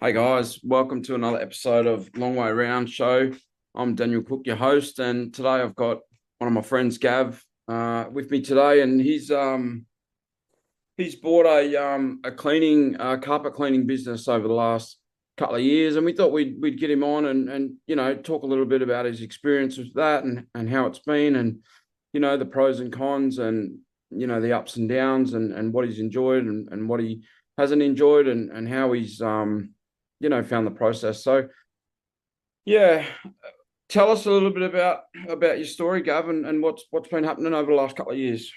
Hey guys, welcome to another episode of Long Way Round Show. I'm Daniel Cook, your host, and today I've got one of my friends, Gav, with me today, and he's bought a cleaning carpet cleaning business over the last couple of years, and we thought we'd get him on and talk a little bit about his experience with that and how it's been, and the pros and cons, and the ups and downs, and what he's enjoyed and what he hasn't enjoyed, and how he's found the process. So yeah, tell us a little bit about your story, Gav, and what's been happening over the last couple of years.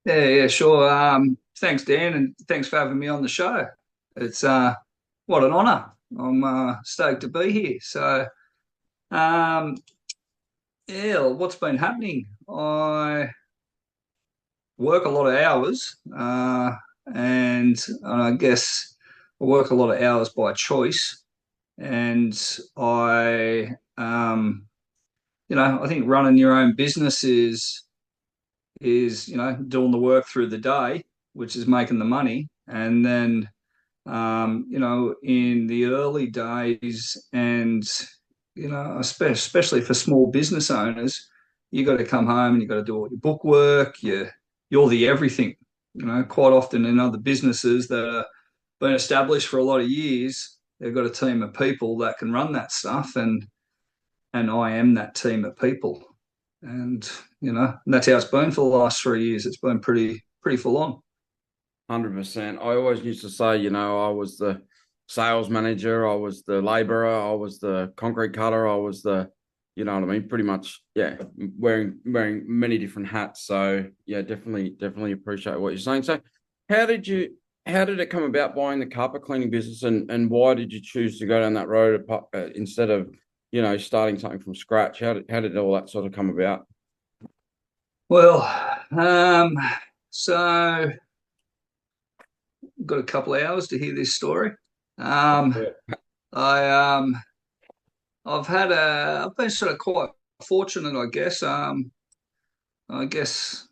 Yeah, sure. Thanks, Dan, and thanks for having me on the show. It's what an honour. I'm stoked to be here. Um, yeah, what's been happening? I work a lot of hours, and I guess I work a lot of hours by choice. And I, I think running your own business is doing the work through the day, which is making the money, and then in the early days, and especially for small business owners, you got to come home and you got to do all your book work. You're the everything. Quite often in other businesses that are been established for a lot of years, they've got a team of people that can run that stuff, and I am that team of people. And that's how it's been for the last 3 years. It's been pretty full on. 100%. I always used to say, I was the sales manager, I was the laborer, I was the concrete cutter, I was the, you know what I mean? Pretty much, yeah, wearing many different hats. So yeah, definitely appreciate what you're saying. So how did you how did it come about buying the carpet cleaning business, and why did you choose to go down that road instead of, starting something from scratch? How did all that sort of come about? Well, so got a couple of hours to hear this story. Um, Yeah. I I've been sort of quite fortunate, I guess. I guess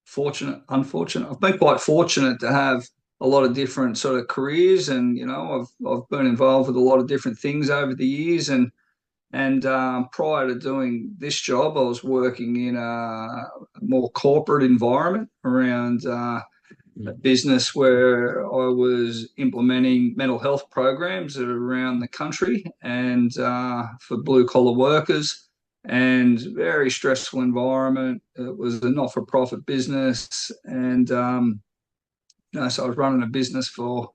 fortunate, unfortunate. I've been quite fortunate to have a lot of different sort of careers, and I've been involved with a lot of different things over the years, and prior to doing this job, I was working in a more corporate environment around a business where I was implementing mental health programs around the country and for blue collar workers, and very stressful environment. It was a not for profit business, and so I was running a business for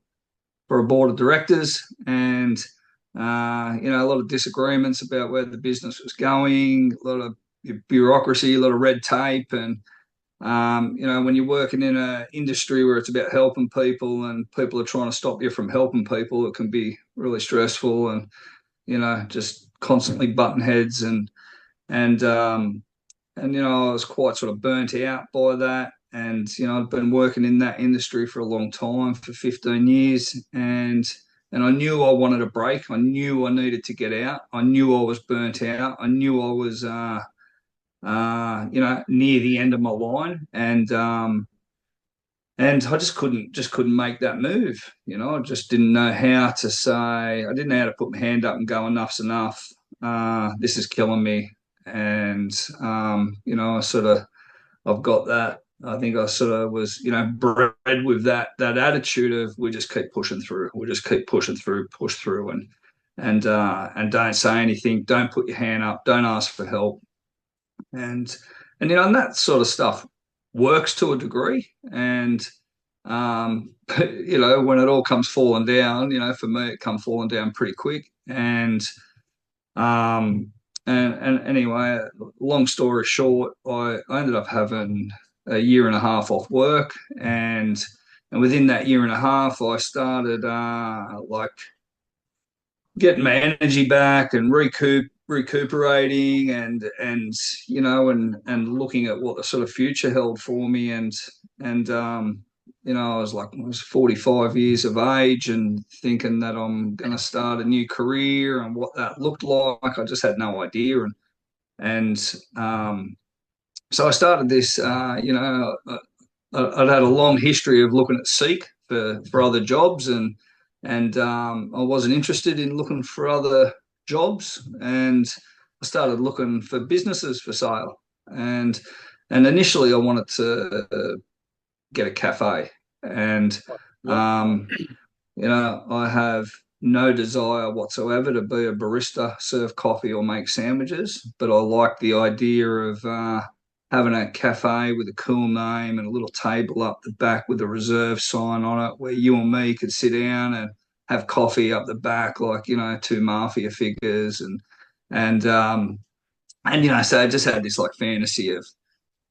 a board of directors, and a lot of disagreements about where the business was going, a lot of bureaucracy, a lot of red tape, and when you're working in an industry where it's about helping people and people are trying to stop you from helping people, it can be really stressful, and just constantly button heads, and I was quite sort of burnt out by that. And I'd been working in that industry for a long time, for 15 years, and I knew I wanted a break. I knew I needed to get out. I knew I was burnt out. I knew I was near the end of my line, and I just couldn't make that move. I just didn't know how to say. I didn't know how to put my hand up and go, enough's enough. This is killing me. And I sort of I've got that. I think I sort of was, bred with that attitude of we just keep pushing through. We just keep pushing through, push through, and don't say anything. Don't put your hand up. Don't ask for help. And that sort of stuff works to a degree. And when it all comes falling down, for me it come falling down pretty quick. And anyway, long story short, I ended up having a year and a half off work, and within that year and a half I started like getting my energy back and recuperating, and looking at what the sort of future held for me. And I was 45 years of age and thinking that I'm going to start a new career, and what that looked like I just had no idea. And so I started this. I'd had a long history of looking at Seek for other jobs, and I wasn't interested in looking for other jobs, and I started looking for businesses for sale, and initially I wanted to get a cafe, and Yep. um, I have no desire whatsoever to be a barista, serve coffee, or make sandwiches, but I like the idea of having a cafe with a cool name and a little table up the back with a reserve sign on it where you and me could sit down and have coffee up the back, like, two mafia figures. So I just had this like fantasy of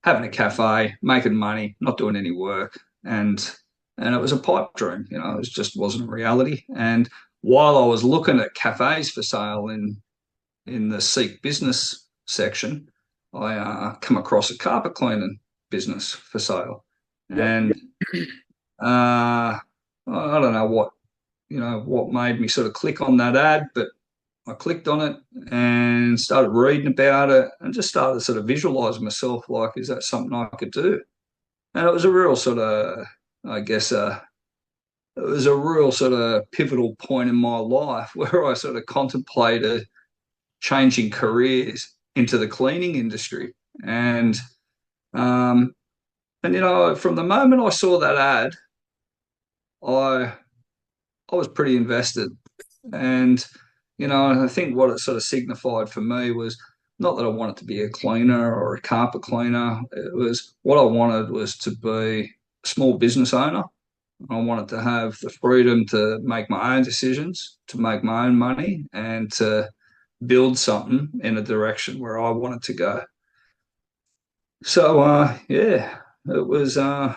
having a cafe, making money, not doing any work, and it was a pipe dream. It just wasn't a reality. And while I was looking at cafes for sale in the Seek business section, I come across a carpet cleaning business for sale, Yep. and I don't know what made me sort of click on that ad, but I clicked on it and started reading about it and just started to sort of visualize myself like, is that something I could do? And it was a real sort of, I guess, it was a real sort of pivotal point in my life where I sort of contemplated changing careers into the cleaning industry. And, um, from the moment I saw that ad, I, I was pretty invested. And, I think what it sort of signified for me was not that I wanted to be a cleaner or a carpet cleaner. It was what I wanted was to be a small business owner. I wanted to have the freedom to make my own decisions, to make my own money, and to build something in a direction where I wanted to go. So, yeah, it was. I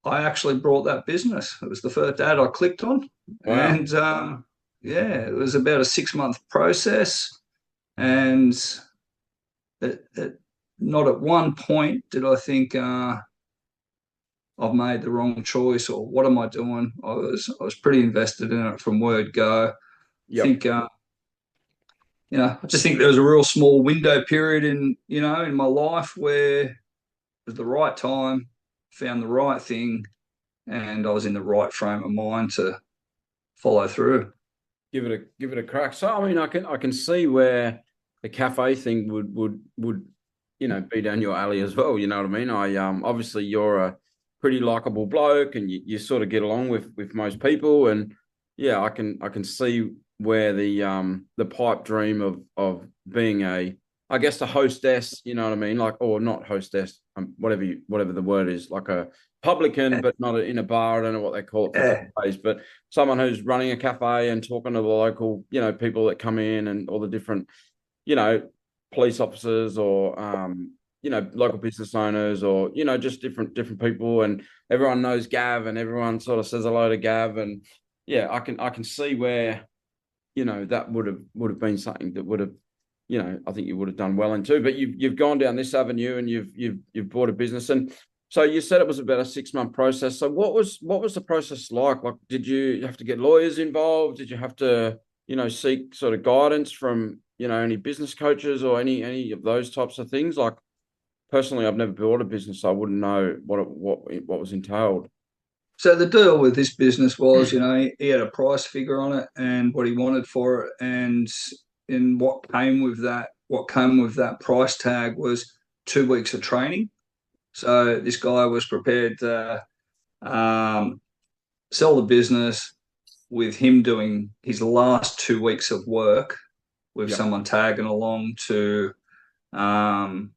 actually brought that business. It was the first ad I clicked on, Wow. and yeah, it was about a 6 month process, and not at one point did I think I've made the wrong choice or what am I doing. I was pretty invested in it from word go. I Yep. think I just think there was a real small window period in my life where it was the right time, found the right thing, and I was in the right frame of mind to follow through. Give it a crack. So I mean, I can see where the cafe thing would be down your alley as well. You know what I mean? I obviously you're a pretty likable bloke, and you sort of get along with most people, and yeah, I can see where the pipe dream of being I guess the hostess. You know what I mean? Like, or not hostess, whatever the word is, like a publican, but not in a bar. I don't know what they call it for Yeah, cafes, but someone who's running a cafe and talking to the local, people that come in and all the different, you know, police officers or local business owners or just different people, and everyone knows Gav and everyone sort of says hello to Gav, and yeah, I can see where that would have been something that would have I think you would have done well in too. But you've gone down this avenue and you've bought a business. And so you said it was about a 6 month process. So what was the process like? Like, did you have to get lawyers involved? Did you have to, seek sort of guidance from, any business coaches or any of those types of things? Like, personally, I've never built a business, so I wouldn't know what was entailed. so the deal with this business was, he had a price figure on it and what he wanted for it, and in what came with that price tag was 2 weeks of training. So this guy was prepared to sell the business with him doing his last 2 weeks of work with Yep. someone tagging along um,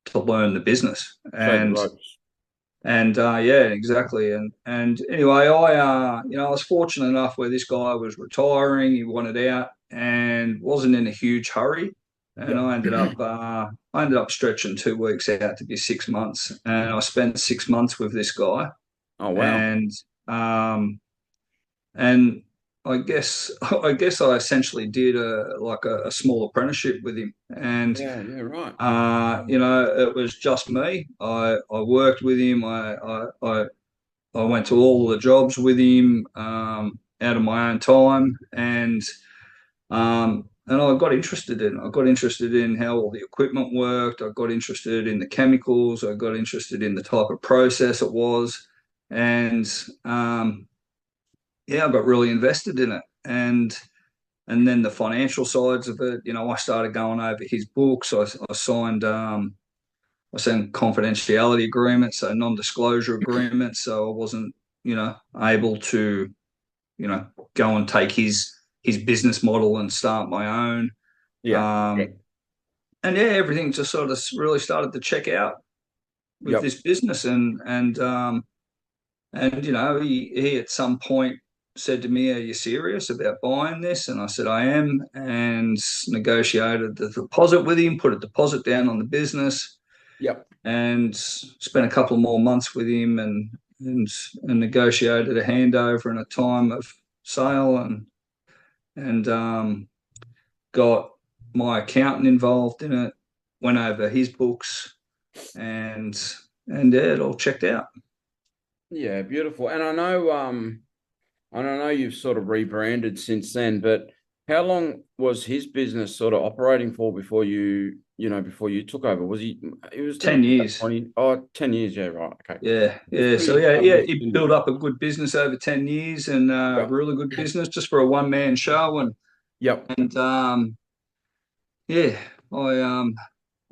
to learn the business. Show the ropes. And yeah, exactly. And anyway, I was fortunate enough where this guy was retiring. He wanted out and wasn't in a huge hurry. And Yep. I ended up stretching 2 weeks out to be 6 months, and I spent 6 months with this guy. Oh wow. And um, and I guess I essentially did a small apprenticeship with him. And Yeah, yeah, right. it was just me. I worked with him. I went to all the jobs with him out of my own time, and I got interested in how all the equipment worked. I got interested in the chemicals. I got interested in the type of process it was, and yeah, I got really invested in it, and then the financial sides of it. I started going over his books. I signed confidentiality agreements, so non-disclosure agreements. So I wasn't, able to, go and take his business model and start my own. Yeah. Um, and yeah, everything just sort of really started to check out with Yep. this business, and he at some point said to me, "Are you serious about buying this?" And I said, "I am," and negotiated the deposit with him, put a deposit down on the business, Yep. and spent a couple more months with him, and negotiated a handover and a time of sale, and got my accountant involved in it, went over his books, and yeah, it all checked out. Yeah, beautiful. And I know you've sort of rebranded since then, but how long was his business sort of operating for before before you took over? He was doing 10 years. 10 years, yeah, right. Okay. Yeah, It was yeah. So pretty yeah, yeah, established. he built up a good business over 10 years, and Yeah. really good business just for a one man show, Yep. and yeah, I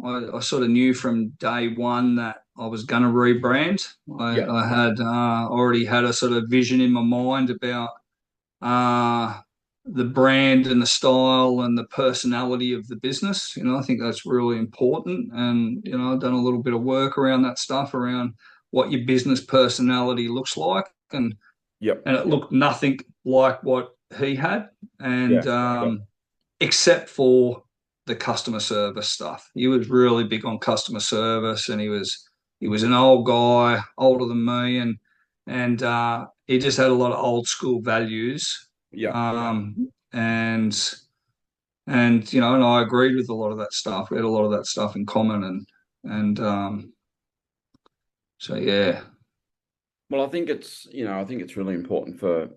I sort of knew from day one that I was going to rebrand. Yep. I had already had a sort of vision in my mind about uh, the brand and the style and the personality of the business. I think that's really important. And, I've done a little bit of work around that stuff, around what your business personality looks like. Yep. And it looked nothing like what he had. Yeah. And Yep. except for the customer service stuff. He was really big on customer service, and he was an old guy, older than me, and he just had a lot of old school values. Yep. And I agreed with a lot of that stuff. We had a lot of that stuff in common, and so yeah. Well, I think it's really important for,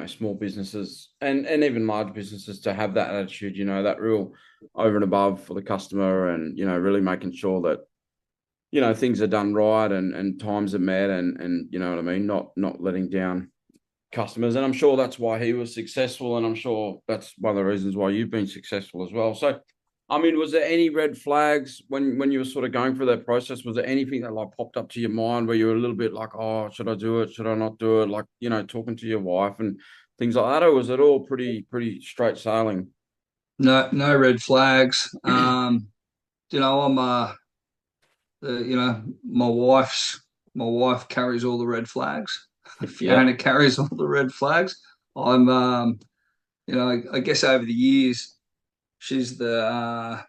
small businesses and even large businesses to have that attitude, that real over and above for the customer and, really making sure that, things are done right and times are met and you know what I mean, not letting down customers. And I'm sure that's why he was successful, and I'm sure that's one of the reasons why you've been successful as well. So, I mean, was there any red flags when you were sort of going through that process? Was there anything that like popped up to your mind where you were a little bit like, oh, should I do it? Should I not do it? Like, talking to your wife and things like that, or was it all pretty straight sailing? No, no red flags. I'm my wife carries all the red flags. Yep. Fiona carries all the red flags. I'm I guess over the years she's the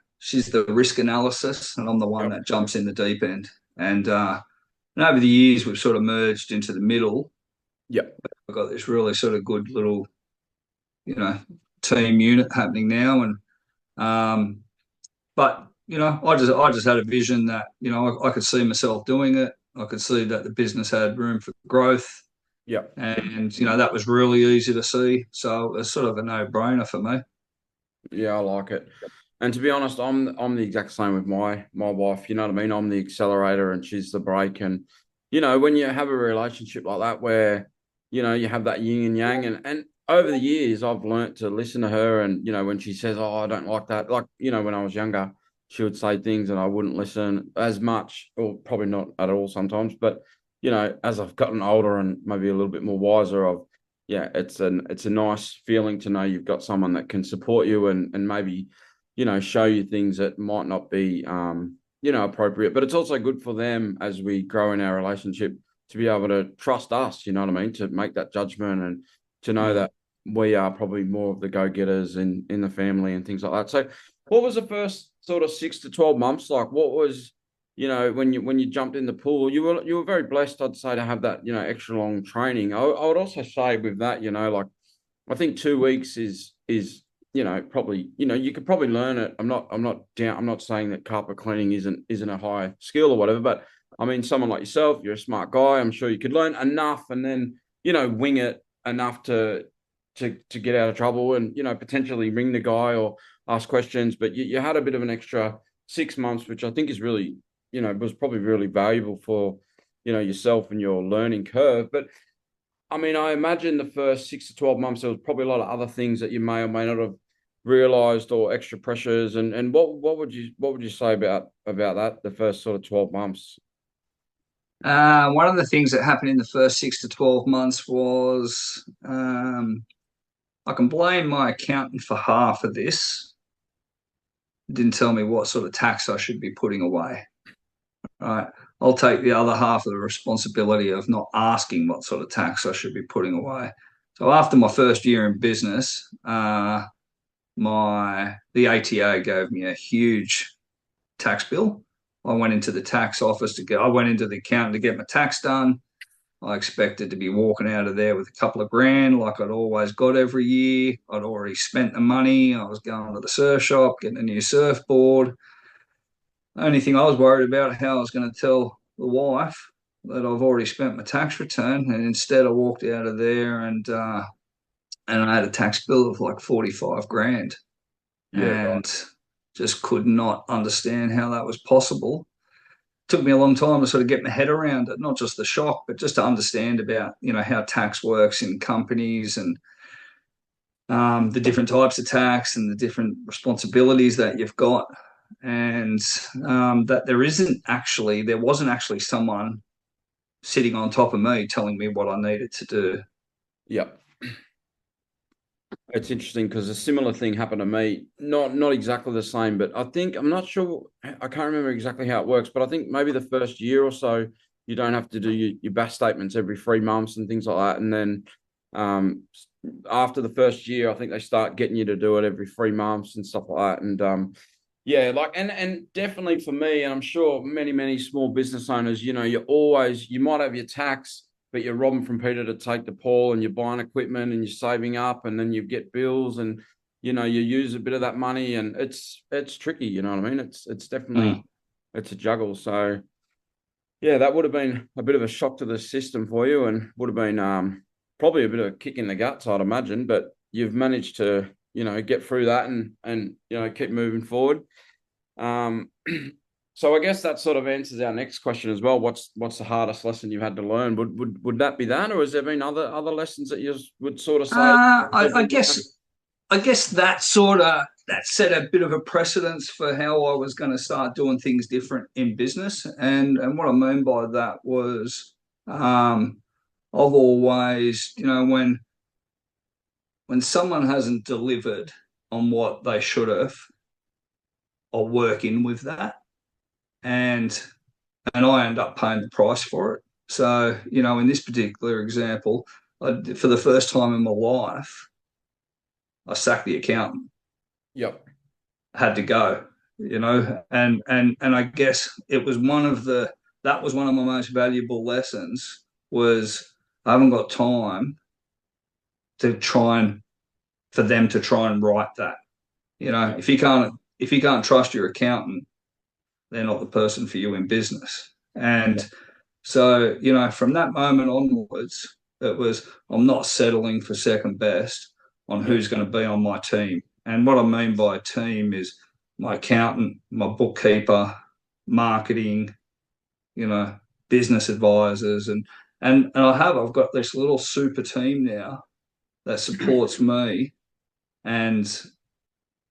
risk analysis, and I'm the one Yep. that jumps in the deep end. And over the years we've sort of merged into the middle. Yep. I've got this really sort of good little you know team unit happening now, and but I just had a vision that I could see myself doing it. I could see that the business had room for growth, Yep. and that was really easy to see. So it's sort of a no-brainer for me. Yeah, I like it. And to be honest, I'm the exact same with my wife. You know what I mean? I'm the accelerator and she's the brake. And when you have a relationship like that, where you have that yin and yang, and over the years, I've learnt to listen to her. And when she says, "Oh, I don't like that," like when I was younger, she would say things and I wouldn't listen as much, or probably not at all sometimes. But as I've gotten older and maybe a little bit more wiser, yeah, it's a nice feeling to know you've got someone that can support you and maybe, show you things that might not be appropriate. But it's also good for them as we grow in our relationship to be able to trust us, you know what I mean, to make that judgment and to know Yeah. that we are probably more of the go-getters in the family and things like that. So what was the first sort of 6 to 12 months like? What was when you jumped in the pool, you were very blessed, I'd say, to have that extra long training. I would also say with that, like I think 2 weeks is probably you could probably learn it. I'm not saying that carpet cleaning isn't a high skill or whatever, but I mean someone like yourself, you're a smart guy. I'm sure you could learn enough and then wing it enough to get out of trouble and potentially ring the guy or ask questions. But you had a bit of an extra 6 months, which I think is really was probably really valuable for yourself and your learning curve. But I mean, I imagine the first 6 to 12 months, there was probably a lot of other things that you may or may not have realized or extra pressures. And what would you say about that, the first sort of 12 months? One of the things that happened in the first 6 to 12 months was I can blame my accountant for half of this. Didn't tell me what sort of tax I should be putting away. Right. I'll take the other half of the responsibility of not asking what sort of tax I should be putting away. So after my first year in business, the ATA gave me a huge tax bill. I went into the tax office I went into the accountant to get my tax done. I expected to be walking out of there with a couple of grand like I'd always got every year. I'd already spent the money. I was going to the surf shop, getting a new surfboard. The only thing I was worried about how I was going to tell the wife that I've already spent my tax return, and instead I walked out of there and I had a tax bill of like 45 grand, Yeah, right. and just could not understand how that was possible. Took me a long time to sort of get my head around it, not just the shock, but just to understand about how tax works in companies and the different types of tax and the different responsibilities that you've got, and that there wasn't actually someone sitting on top of me telling me what I needed to do. Yeah. It's interesting because a similar thing happened to me. Not exactly the same, but I'm not sure. I can't remember exactly how it works, but I think maybe the first year or so you don't have to do your BAS statements every 3 months and things like that. And then um, after the first year, I think they start getting you to do it every 3 months and stuff like that. And yeah, like and definitely for me, and I'm sure many small business owners, you might have your tax, but you're robbing from Peter to take to Paul, and you're buying equipment and you're saving up, and then you get bills, and you use a bit of that money, and it's tricky. You know what I mean? It's definitely Mm. it's a juggle. So yeah, that would have been a bit of a shock to the system for you, and would have been probably a bit of a kick in the guts, I'd imagine. But you've managed to get through that and keep moving forward. Um, so I guess that sort of answers our next question as well. What's the hardest lesson you've had to learn? Would that be that, or has there been other lessons that you would sort of say? I guess that set a bit of a precedence for how I was going to start doing things different in business, and what I mean by that was I've always when someone hasn't delivered on what they should have, I'll work in with that, and I end up paying the price for it. So in this particular example, for the first time in my life, I sacked the accountant. Yep. Had to go, and I guess it was that was one of my most valuable lessons was I haven't got time to try and for them to try and write that. Yep. If you can't trust your accountant, they're not the person for you in business. Yep. And so, from that moment onwards, it was I'm not settling for second best on Yep. who's going to be on my team. And what I mean by team is my accountant, my bookkeeper, marketing, you know, business advisors, and I've got this little super team now that supports me, and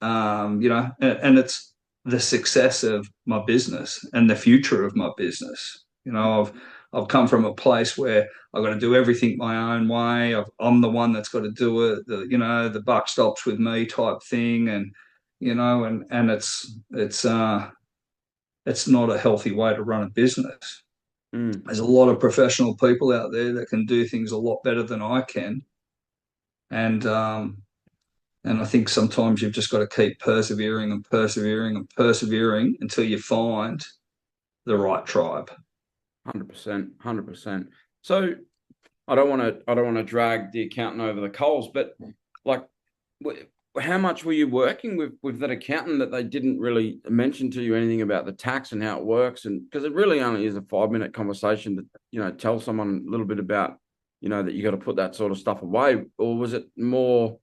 and it's the success of my business and the future of my business. I've come from a place where I've got to do everything my own way. I'm the one that's got to do it. The buck stops with me type thing, and it's not a healthy way to run a business. Mm, There's a lot of professional people out there that can do things a lot better than I can, and I think sometimes you've just got to keep persevering and persevering and persevering until you find the right tribe. 100%, 100%. So I don't want to drag the accountant over the coals, but like, how much were you working with that accountant that they didn't really mention to you anything about the tax and how it works? And because it really only is a 5-minute conversation to tell someone a little bit about that you got to put that sort of stuff away, or was it more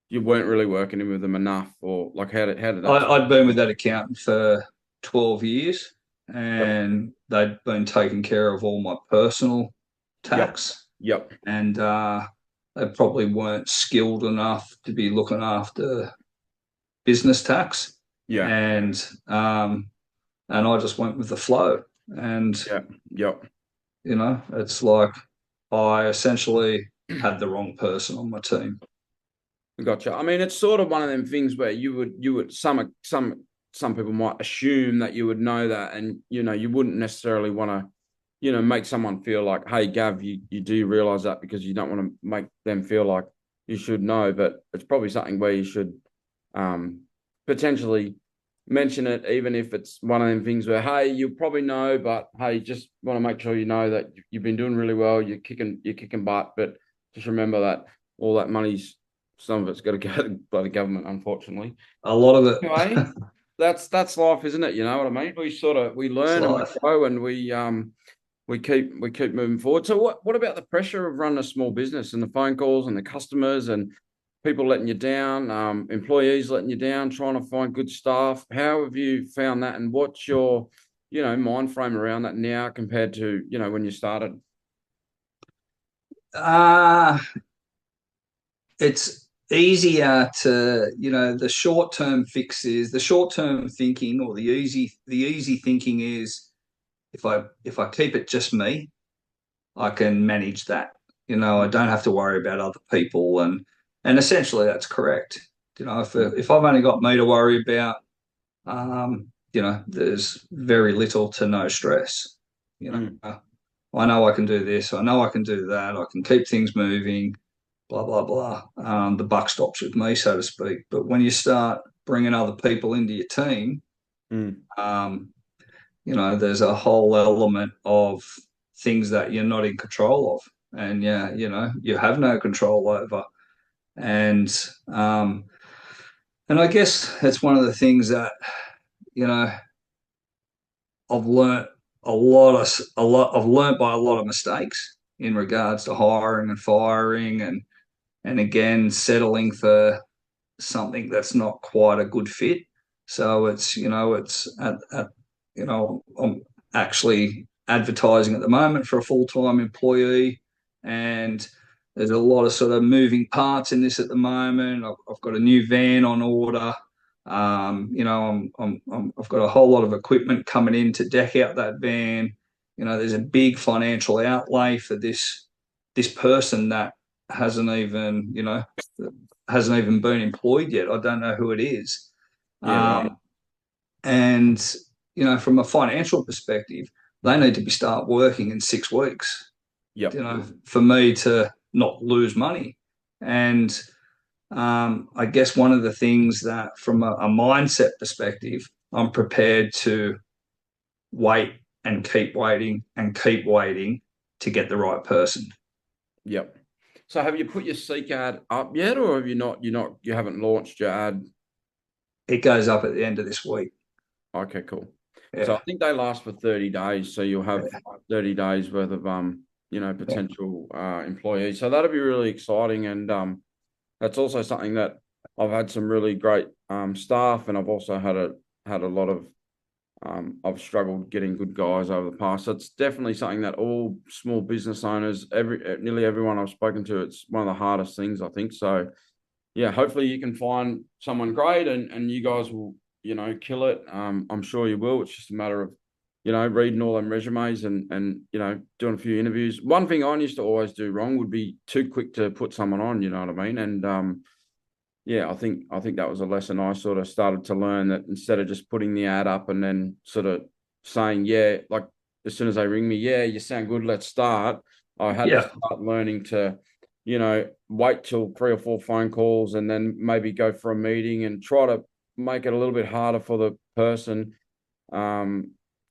you weren't really working in with them enough, or like how did that? I'd been with that accountant for 12 years, Yep. and they'd been taking care of all my personal Yep. tax. Yep. and they probably weren't skilled enough to be looking after business tax, Yeah. and and I just went with the flow. And Yeah. Yep. it's like I essentially had the wrong person on my team. Gotcha. I mean, it's sort of one of them things where you would some people might assume that you would know that, and you wouldn't necessarily want to, make someone feel like, hey, Gav, you do realize that, because you don't want to make them feel like you should know, but it's probably something where you should um potentially mention it, even if it's one of them things where, hey, you probably know, but hey, just want to make sure you know that you've been doing really well, you're kicking butt, but just remember that all that money's some of it's got to go by the government, unfortunately. A lot of Anyway, it. that's life, isn't it? You know what I mean? We It's learn and we life. grow, and we keep moving forward. So what about the pressure of running a small business and the phone calls and the customers and people letting you down, employees letting you down, trying to find good staff? How have you found that, and what's your mind frame around that now compared to when you started? Uh it's easier to, the short-term fixes, the short-term thinking, or the easy thinking is, if I keep it just me, I can manage that. I don't have to worry about other people, and essentially that's correct. If I've only got me to worry about, there's very little to no stress. You Mm, know, I know I can do this. I know I can do that. I can keep things moving. Blah blah blah. The buck stops with me, so to speak. But when you start bringing other people into your team, mm, um, there's a whole element of things that you're not in control of, and yeah, you have no control over. And um, and I guess that's one of the things that you know I've learnt I've learnt by a lot of mistakes in regards to hiring and firing, and again settling for something that's not quite a good fit. So it's I'm actually advertising at the moment for a full-time employee, and there's a lot of sort of moving parts in this at the moment. I've got a new van on order. I've got a whole lot of equipment coming in to deck out that van. There's a big financial outlay for this person that hasn't even, hasn't even been employed yet. I don't know who it is. yeah, right. And, from a financial perspective, they need to be start working in 6 weeks, Yep. for me to not lose money. And I guess one of the things that, from a mindset perspective, I'm prepared to wait and keep waiting to get the right person. Yep. So have you put your Seek ad up yet, or have you not? You haven't launched your ad? It goes up at the end of this week. Okay, cool. So I Yeah. think they last for 30 days. So you'll have 30 days worth of Yeah. potential employees. So that'll be really exciting. And that's also something that I've had some really great staff, and I've also had a lot of I've struggled getting good guys over the past. So it's definitely something that all small business owners, nearly everyone I've spoken to, it's one of the hardest things, I think. So yeah, hopefully you can find someone great, and you guys will, kill it. I'm sure you will. It's just a matter of, reading all them resumes, and doing a few interviews. One thing I used to always do wrong would be too quick to put someone on, you know what I mean? And yeah, I think that was a lesson I sort of started to learn, that instead of just putting the ad up and then sort of saying, yeah, like as soon as they ring me, yeah, you sound good, let's start. I had to Yeah. start learning to, wait till 3 or 4 phone calls and then maybe go for a meeting and try to make it a little bit harder for the person, um,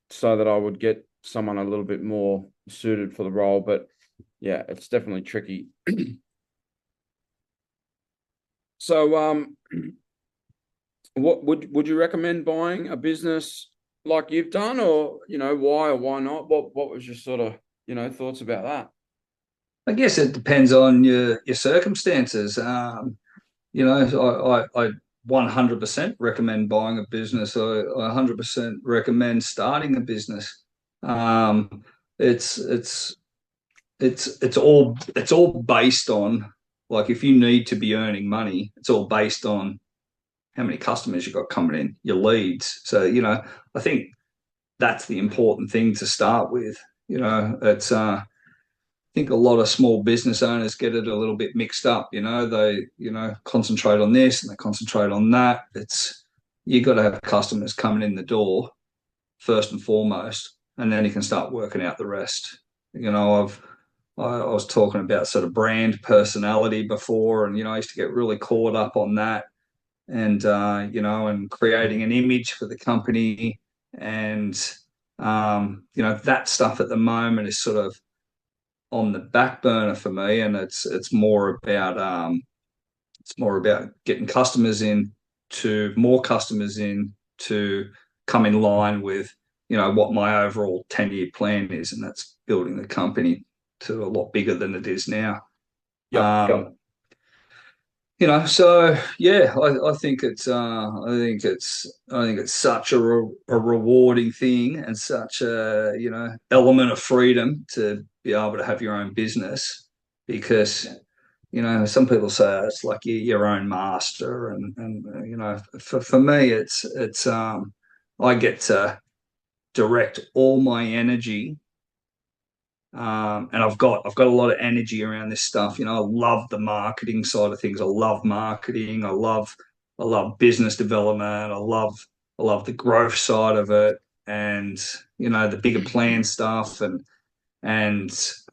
so that I would get someone a little bit more suited for the role. But yeah, it's definitely tricky. So, what would you recommend buying a business like you've done, or why or why not? What was your sort of thoughts about that? I guess it depends on your circumstances. I 100% recommend buying a business. I 100% recommend starting a business. It's it's all based on, like, if you need to be earning money, it's all based on how many customers you've got coming in, your leads. So, I think that's the important thing to start with. It's I think a lot of small business owners get it a little bit mixed up. They concentrate on this and they concentrate on that. It's You got to have customers coming in the door first and foremost, and then you can start working out the rest. I was talking about sort of brand personality before, and I used to get really caught up on that, and and creating an image for the company, and that stuff at the moment is sort of on the back burner for me, and it's more about getting customers in, to more customers in, to come in line with what my overall 10-year plan is, and that's building the company to a lot bigger than it is now. Yep. So yeah, I think it's such a rewarding thing, and such a element of freedom to be able to have your own business, because some people say it's like you're your own master, and for me it's I get to direct all my energy, and I've got a lot of energy around this stuff. I love the marketing side of things. I love marketing. I love business development. I love the growth side of it, and the bigger plan stuff, and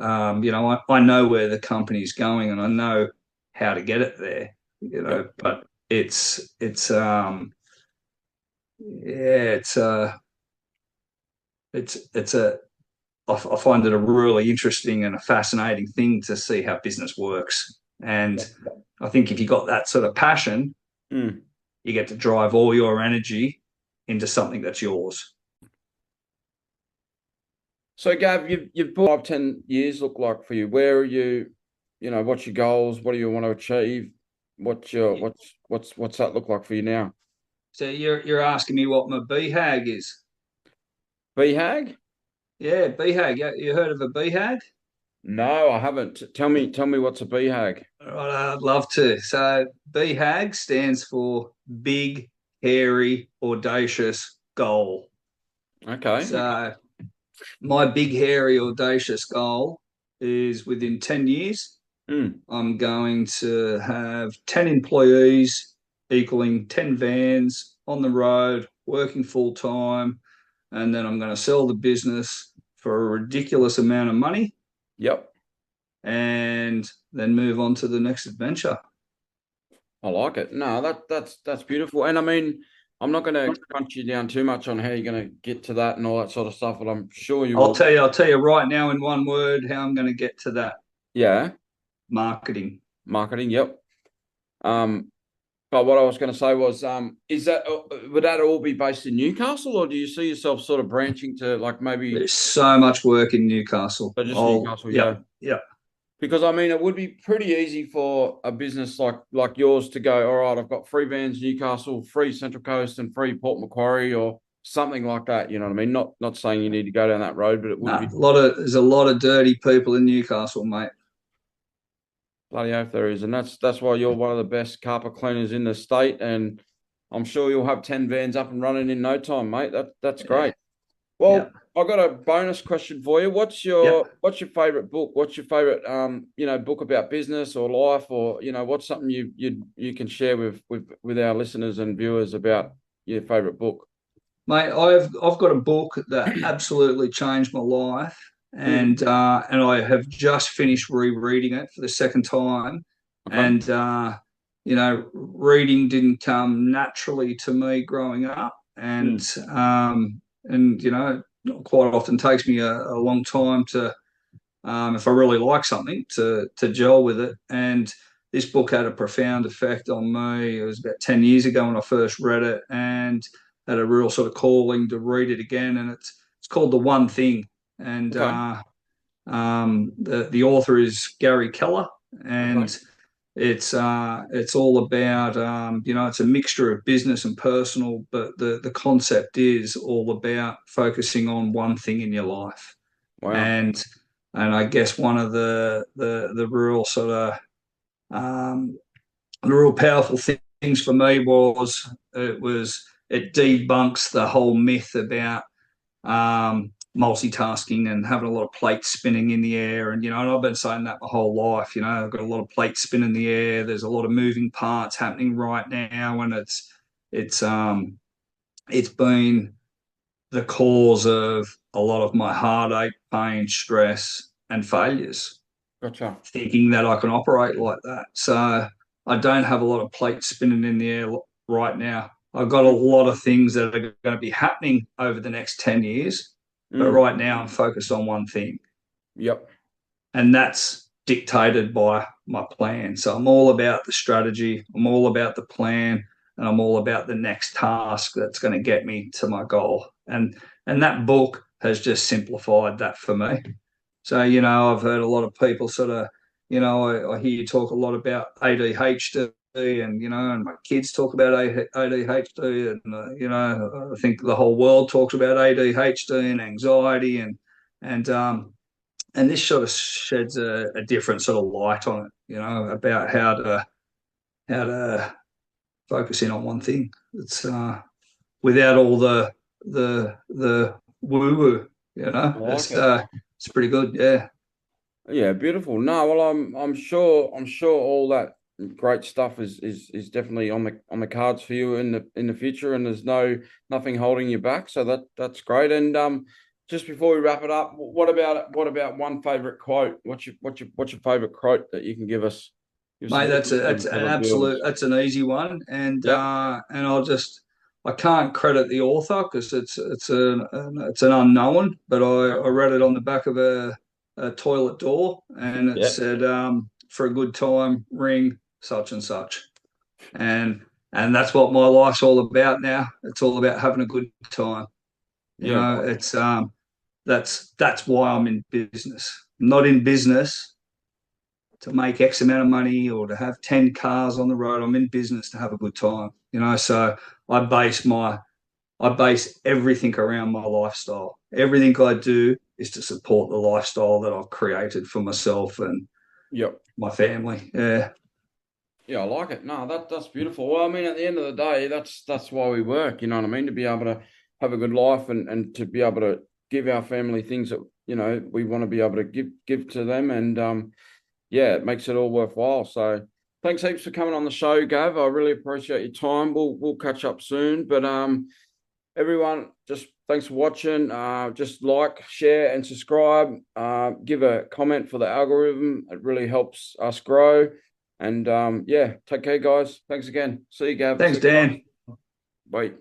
I know where the company's going, and I know how to get it there. Yep. But yeah, it's a I find it a really interesting and a fascinating thing to see how business works. And I think if you got that sort of passion, Mm. you get to drive all your energy into something that's yours. So, Gav, you've put 5, 10 years look like for you? Where are you? What's your goals? What do you want to achieve? What's that look like for you now? So you're asking me what my BHAG is? BHAG? Yeah, BHAG. Yeah, you heard of a BHAG? No, I haven't. Tell me what's a BHAG? Right, I'd love to. So BHAG stands for Big, Hairy, Audacious Goal. Okay. So my big, hairy, audacious goal is, within 10 years, Mm. I'm going to have 10 employees, equaling 10 vans on the road, working full time. And then I'm going to sell the business for a ridiculous amount of money, Yep. and then move on to the next adventure. I like it. No, that's beautiful. And I mean, I'm not going to crunch you down too much on how you're going to get to that and all that sort of stuff, but I'm sure you I'll will. tell you, I'll tell you right now in one word how I'm going to get to that: Yeah. marketing. Marketing. Yep. Um, but what I was going to say was, is that would that all be based in Newcastle, or do you see yourself sort of branching to like maybe There's so much work in Newcastle. just Newcastle? Yeah, Yeah. yeah. Because I mean, it would be pretty easy for a business like yours to go, all right, I've got 3 vans Newcastle, 3 Central Coast, and 3 Port Macquarie, or something like that. You know what I mean? Not saying you need to go down that road, but it would Nah, be there's a lot of dirty people in Newcastle, mate. bloody oath there is, and that's why you're one of the best carpet cleaners in the state, and I'm sure you'll have 10 vans up and running in no time, mate. That's Yeah, great. yeah, Well, I've got a bonus question for you. What's yeah. your favorite book? What's your favorite book about business or life, or what's something you can share with our listeners and viewers about your favorite book? Mate, I've got a book that absolutely changed my life, Mm, and I have just finished rereading it for the second time. okay. And reading didn't come naturally to me growing up, and Mm, quite often takes me a long time to, if I really like something, to gel with it. And this book had a profound effect on me. It was about 10 years ago when I first read it, and had a real sort of calling to read it again. And it's called The One Thing, and okay. the author is Gary Keller, Okay. and it's all about, it's a mixture of business and personal, but the concept is all about focusing on one thing in your life. Wow. And And I guess one of the real sort of um, the real powerful things for me was it debunks the whole myth about multitasking and having a lot of plates spinning in the air. And, and I've been saying that my whole life. I've got a lot of plates spinning in the air. There's a lot of moving parts happening right now. And it's, it's been the cause of a lot of my heartache, pain, stress, and failures, Gotcha. thinking that I can operate like that. So I don't have a lot of plates spinning in the air right now. I've got a lot of things that are going to be happening over the next 10 years. But Mm. right now, I'm focused on one thing, Yep. and that's dictated by my plan. So I'm all about the strategy, I'm all about the plan, and I'm all about the next task that's going to get me to my goal. And that book has just simplified that for me. So, I've heard a lot of people sort of, I hear you talk a lot about ADHD, and my kids talk about ADHD, and, I think the whole world talks about ADHD and anxiety, and this sort of sheds a different sort of light on it, about how to focus in on one thing. It's without all the woo woo, I like it. it's pretty good, yeah. Yeah, beautiful. No, well, I'm sure all that great stuff is definitely on the cards for you in the future, and there's nothing holding you back. So that's great. And just before we wrap it up, what about one favorite quote? What's your favorite quote that you can give us? Give Mate, some that's an other absolute, viewers. that's an easy one, Yep. and I can't credit the author because it's an unknown, but I Yep. read it on the back of a toilet door, and it Yep. said, for a good time, ring such and such, and and that's what my life's all about now. It's all about having a good time. Yeah. It's that's why I'm in business. I'm not in business to make X amount of money or to have 10 cars on the road. I'm in business to have a good time, So I base my I base everything around my lifestyle. Everything I do is to support the lifestyle that I've created for myself and Yep. my family. Yeah. Yeah, I like it. No, that's beautiful. Well, I mean, at the end of the day, that's why we work. You know what I mean? To be able to have a good life and to be able to give our family things that we want to be able to give to them, and yeah, it makes it all worthwhile. So, thanks heaps for coming on the show, Gav. I really appreciate your time. We'll catch up soon. But everyone, just thanks for watching. Just like, share, and subscribe. Give a comment for the algorithm. It really helps us grow. And yeah, take care, guys. Thanks again. See you, Gav. See Thanks, you. Dan. Bye.